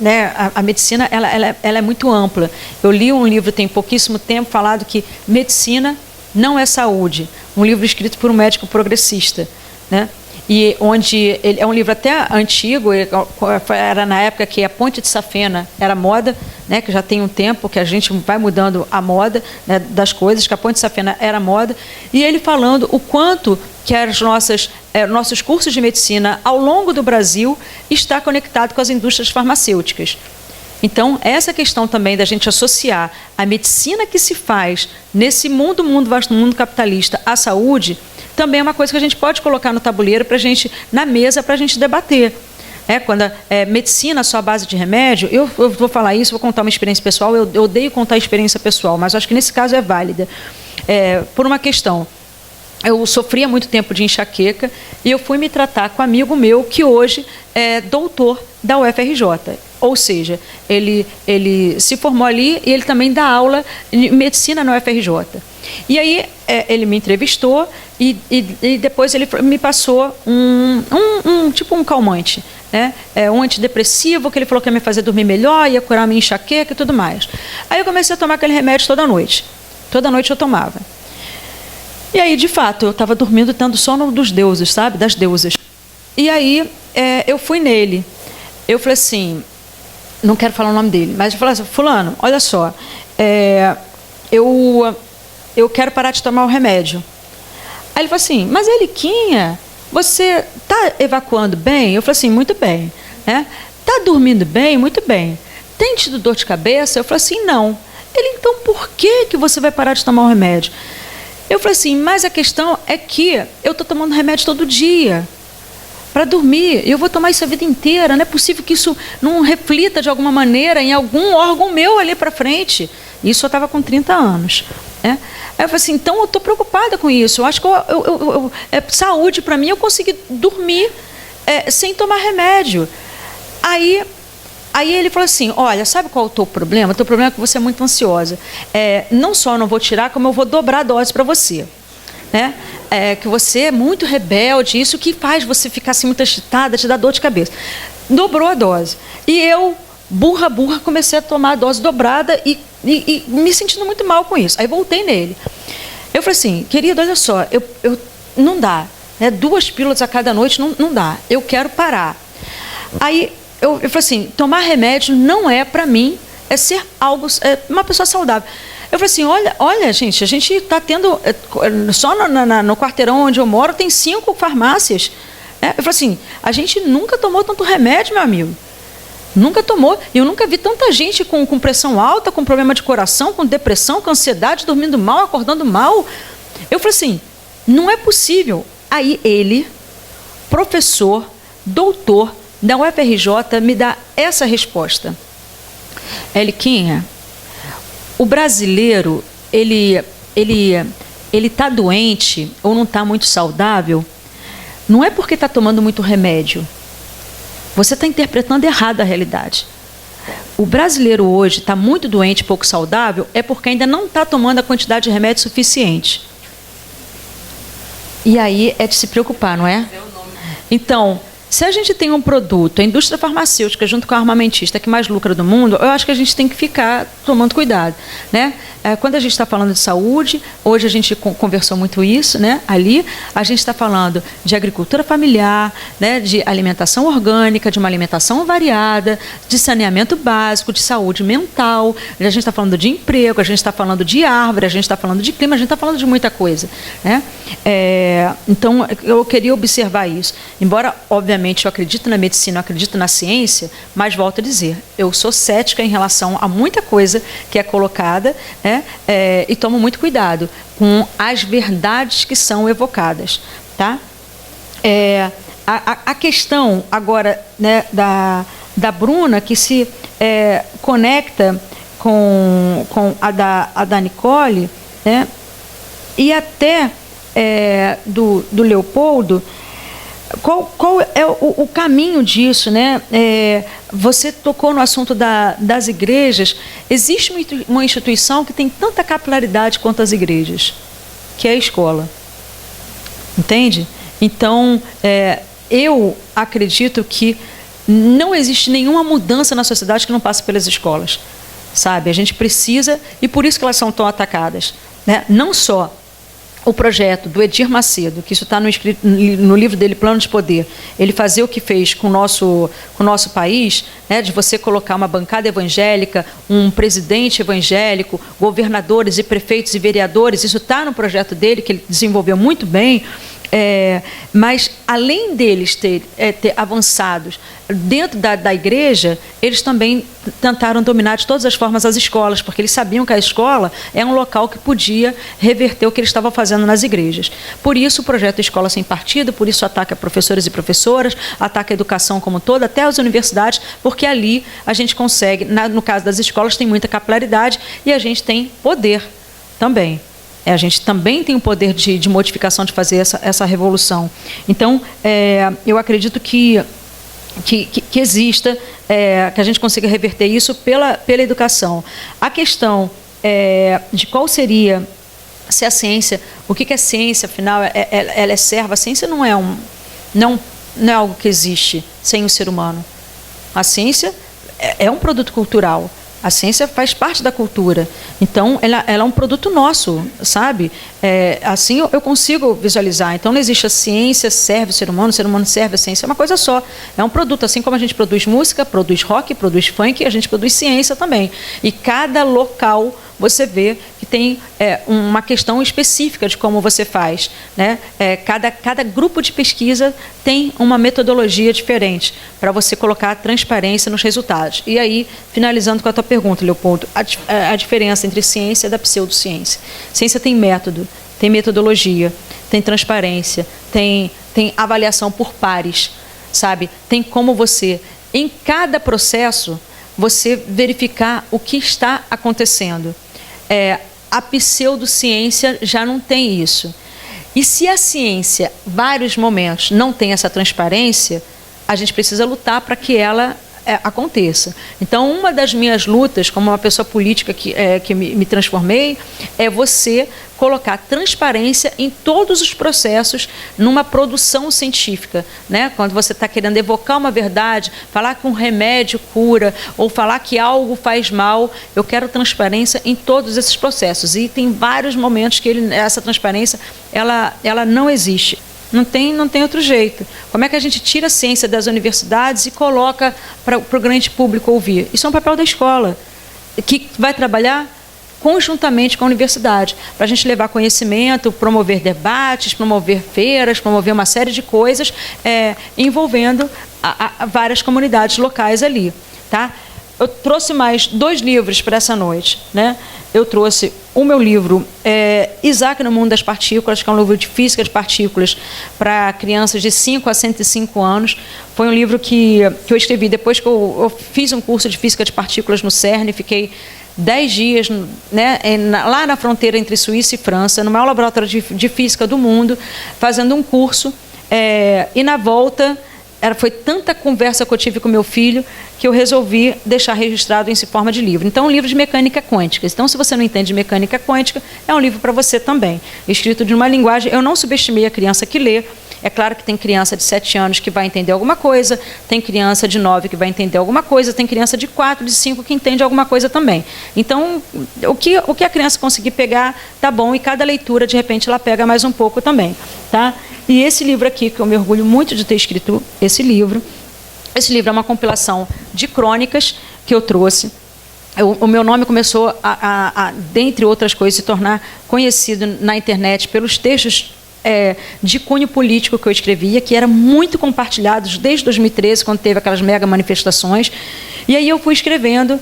né, a medicina ela é muito ampla. Eu li um livro tem pouquíssimo tempo falado que medicina não é saúde. um livro escrito por um médico progressista, né? E onde ele é um livro até antigo, era na época que a Ponte de Safena era moda, né, que já tem um tempo que a gente vai mudando a moda, né, das coisas, que a Ponte de Safena era moda, e ele falando o quanto que as nossos cursos de medicina ao longo do Brasil está conectado com as indústrias farmacêuticas. Então, essa questão também da gente associar a medicina que se faz nesse vasto mundo capitalista à saúde, também é uma coisa que a gente pode colocar no tabuleiro na mesa para a gente debater. Quando medicina só à base de remédio, eu vou falar isso, vou contar uma experiência pessoal, eu odeio contar a experiência pessoal, mas acho que nesse caso é válida. Por uma questão, eu sofria muito tempo de enxaqueca e eu fui me tratar com um amigo meu que hoje é doutor da UFRJ. Ou seja, ele se formou ali e ele também dá aula de medicina na UFRJ. E aí ele me entrevistou e depois ele me passou tipo um calmante, né? Um antidepressivo que ele falou que ia me fazer dormir melhor, ia curar a minha enxaqueca e tudo mais. Aí eu comecei a tomar aquele remédio toda noite. Toda noite eu tomava. E aí, de fato, eu estava dormindo tendo sono dos deuses, sabe? Das deusas. E aí eu fui nele. Eu falei assim, não quero falar o nome dele, mas eu falei assim, fulano, olha só, eu quero parar de tomar o remédio. Aí ele falou assim, mas Eliquinha, você está evacuando bem? Eu falei assim, muito bem. Está dormindo bem? Muito bem. Tem tido dor de cabeça? Eu falei assim, não. Ele, então por que você vai parar de tomar o remédio? Eu falei assim, mas a questão é que eu estou tomando remédio todo dia para dormir. Eu vou tomar isso a vida inteira. Não é possível que isso não reflita de alguma maneira em algum órgão meu ali para frente. Isso eu estava com 30 anos. Aí eu falei assim, então eu estou preocupada com isso. Eu acho que saúde para mim, eu consegui dormir sem tomar remédio. Aí ele falou assim, olha, sabe qual é o teu problema? O teu problema é que você é muito ansiosa. Não só eu não vou tirar, como eu vou dobrar a dose para você. Que você é muito rebelde, isso que faz você ficar assim muito agitada, te dá dor de cabeça. Dobrou a dose. E eu, burra, comecei a tomar a dose dobrada e me sentindo muito mal com isso. Aí voltei nele. Eu falei assim, querido, olha só, não dá. 2 pílulas a cada noite não dá. Eu quero parar. Aí eu falei assim, tomar remédio não é para mim, é ser uma pessoa saudável. Eu falei assim, olha, gente, a gente está tendo, só no quarteirão onde eu moro, tem 5 farmácias. Eu falei assim, a gente nunca tomou tanto remédio, meu amigo. Nunca tomou. Eu nunca vi tanta gente com pressão alta, com problema de coração, com depressão, com ansiedade, dormindo mal, acordando mal. Eu falei assim, não é possível. Aí ele, professor, doutor da UFRJ, me dá essa resposta. Eliquinha, o brasileiro, ele está doente ou não está muito saudável, não é porque está tomando muito remédio. Você está interpretando errado a realidade. O brasileiro hoje está muito doente, pouco saudável, é porque ainda não está tomando a quantidade de remédio suficiente. E aí é de se preocupar, não é? Então, se a gente tem um produto, a indústria farmacêutica, junto com a armamentista que mais lucra do mundo, eu acho que a gente tem que ficar tomando cuidado, né? Quando a gente está falando de saúde, hoje a gente conversou muito isso, né? Ali, a gente está falando de agricultura familiar, né? De alimentação orgânica, de uma alimentação variada, de saneamento básico, de saúde mental, a gente está falando de emprego, a gente está falando de árvore, a gente está falando de clima, a gente está falando de muita coisa, né? Então, eu queria observar isso. Embora, obviamente, eu acredito na medicina, eu acredito na ciência, mas volto a dizer, eu sou cética em relação a muita coisa que é colocada, né? E tomo muito cuidado com as verdades que são evocadas, tá? A questão agora, né, da Bruna, que se conecta com a da Nicole, né? E até do Leopoldo, qual é o caminho disso, né? Você tocou no assunto das igrejas. Existe uma instituição que tem tanta capilaridade quanto as igrejas, que é a escola. Entende? Então, eu acredito que não existe nenhuma mudança na sociedade que não passe pelas escolas. Sabe? A gente precisa, e por isso que elas são tão atacadas, né? Não só o projeto do Edir Macedo, que isso está no livro dele, Plano de Poder, ele fazer o que fez com o nosso país, né, de você colocar uma bancada evangélica, um presidente evangélico, governadores e prefeitos e vereadores, isso está no projeto dele, que ele desenvolveu muito bem. Mas, além deles ter avançados dentro da igreja, eles também tentaram dominar de todas as formas as escolas, porque eles sabiam que a escola é um local que podia reverter o que eles estavam fazendo nas igrejas. Por isso, o projeto Escola Sem Partido, por isso ataca professores e professoras, ataca a educação como toda, até as universidades, porque ali a gente consegue, no caso das escolas, tem muita capilaridade e a gente tem poder também. A gente também tem o poder de modificação, de fazer essa revolução. Então, eu acredito que exista, que a gente consiga reverter isso pela educação. A questão de qual seria, se a ciência, o que é ciência, afinal, ela é serva. A ciência não é algo que existe sem o ser humano. A ciência é um produto cultural. A ciência faz parte da cultura, então ela é um produto nosso, sabe? Assim eu consigo visualizar. Então não existe a ciência serve o ser humano serve a ciência, é uma coisa só. É um produto, assim como a gente produz música, produz rock, produz funk, a gente produz ciência também. E cada local você vê que tem uma questão específica de como você faz, né? Cada grupo de pesquisa tem uma metodologia diferente para você colocar transparência nos resultados. E aí, finalizando com a tua pergunta, Leopoldo, a diferença entre ciência e da pseudociência. Ciência tem método, tem metodologia, tem transparência, tem avaliação por pares, sabe? Tem como você, em cada processo, você verificar o que está acontecendo. A pseudociência já não tem isso. E se a ciência, vários momentos, não tem essa transparência, a gente precisa lutar para que ela aconteça. Então, uma das minhas lutas, como uma pessoa política que me transformei, é você colocar transparência em todos os processos numa produção científica, né? Quando você está querendo evocar uma verdade, falar que um remédio cura ou falar que algo faz mal, eu quero transparência em todos esses processos. E tem vários momentos que essa transparência ela não existe. Não tem outro jeito. Como é que a gente tira a ciência das universidades e coloca para o grande público ouvir? Isso é um papel da escola, que vai trabalhar conjuntamente com a universidade, para a gente levar conhecimento, promover debates, promover feiras, promover uma série de coisas envolvendo várias comunidades locais ali. Tá? Eu trouxe mais 2 livros para essa noite, né? Eu trouxe o meu livro Isaac no Mundo das Partículas, que é um livro de física de partículas para crianças de 5 a 105 anos. Foi um livro que eu escrevi depois que eu fiz um curso de física de partículas no CERN, fiquei 10 dias, né, lá na fronteira entre Suíça e França, no maior laboratório de física do mundo, fazendo um curso, e na volta foi tanta conversa que eu tive com meu filho que eu resolvi deixar registrado em forma de livro. Então, um livro de mecânica quântica. Então, se você não entende mecânica quântica, é um livro para você também. Escrito de uma linguagem... Eu não subestimei a criança que lê. É claro que tem criança de 7 anos que vai entender alguma coisa, tem criança de 9 que vai entender alguma coisa, tem criança de 4, de 5 que entende alguma coisa também. Então, o que a criança conseguir pegar, tá bom, e cada leitura, de repente, ela pega mais um pouco também. Tá? E esse livro aqui, que eu me orgulho muito de ter escrito esse livro é uma compilação de crônicas que eu trouxe. O meu nome começou dentre outras coisas, se tornar conhecido na internet pelos textos de cunho político que eu escrevia, que eram muito compartilhados desde 2013, quando teve aquelas mega manifestações. E aí eu fui escrevendo,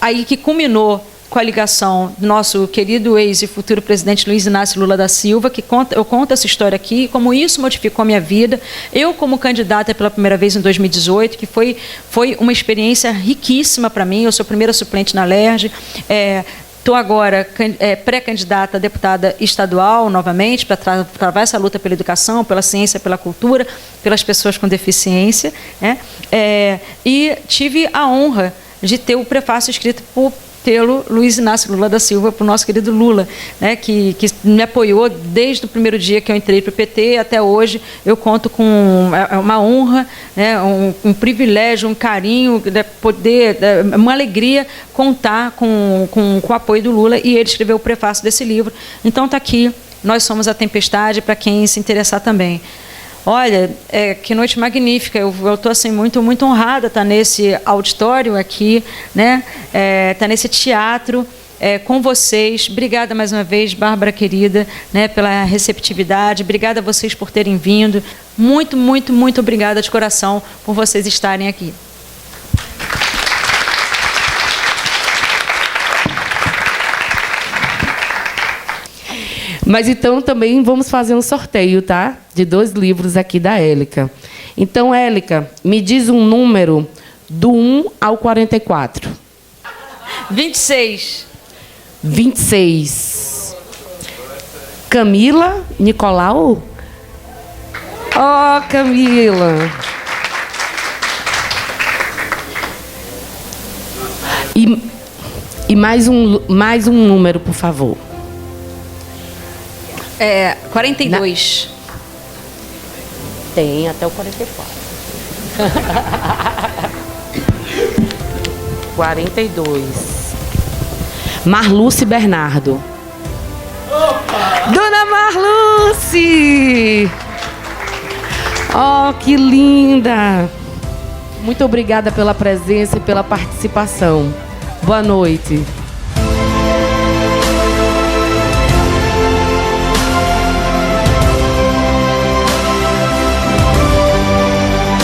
aí que culminou com a ligação do nosso querido ex e futuro presidente Luiz Inácio Lula da Silva, que eu conto essa história aqui, como isso modificou a minha vida. Eu, como candidata pela primeira vez em 2018, que foi uma experiência riquíssima para mim. Eu sou a primeira suplente na LERJ, estou agora pré-candidata a deputada estadual novamente, para travar essa luta pela educação, pela ciência, pela cultura, pelas pessoas com deficiência, né? E tive a honra de ter o prefácio escrito por pelo Luiz Inácio Lula da Silva, para o nosso querido Lula, né, que me apoiou desde o primeiro dia que eu entrei para o PT até hoje. Eu conto com uma honra, né, um privilégio, um carinho, poder, uma alegria contar com o apoio do Lula, e ele escreveu o prefácio desse livro. Então está aqui, Nós Somos a Tempestade, para quem se interessar também. Olha, que noite magnífica. Eu estou assim, muito, muito honrada estar nesse auditório aqui, né? Estar nesse teatro com vocês. Obrigada mais uma vez, Bárbara querida, né, pela receptividade. Obrigada a vocês por terem vindo. Muito, muito, muito obrigada de coração por vocês estarem aqui. Mas então também vamos fazer um sorteio, tá? De 2 livros aqui da Élica. Então, Élica, me diz um número do 1 ao 44. 26. 26. Camila Nicolau? Oh, Camila. E mais um número, por favor. 42. Tem até o 44. 42. Marluce Bernardo. Opa! Dona Marluce! Oh, que linda! Muito obrigada pela presença e pela participação. Boa noite.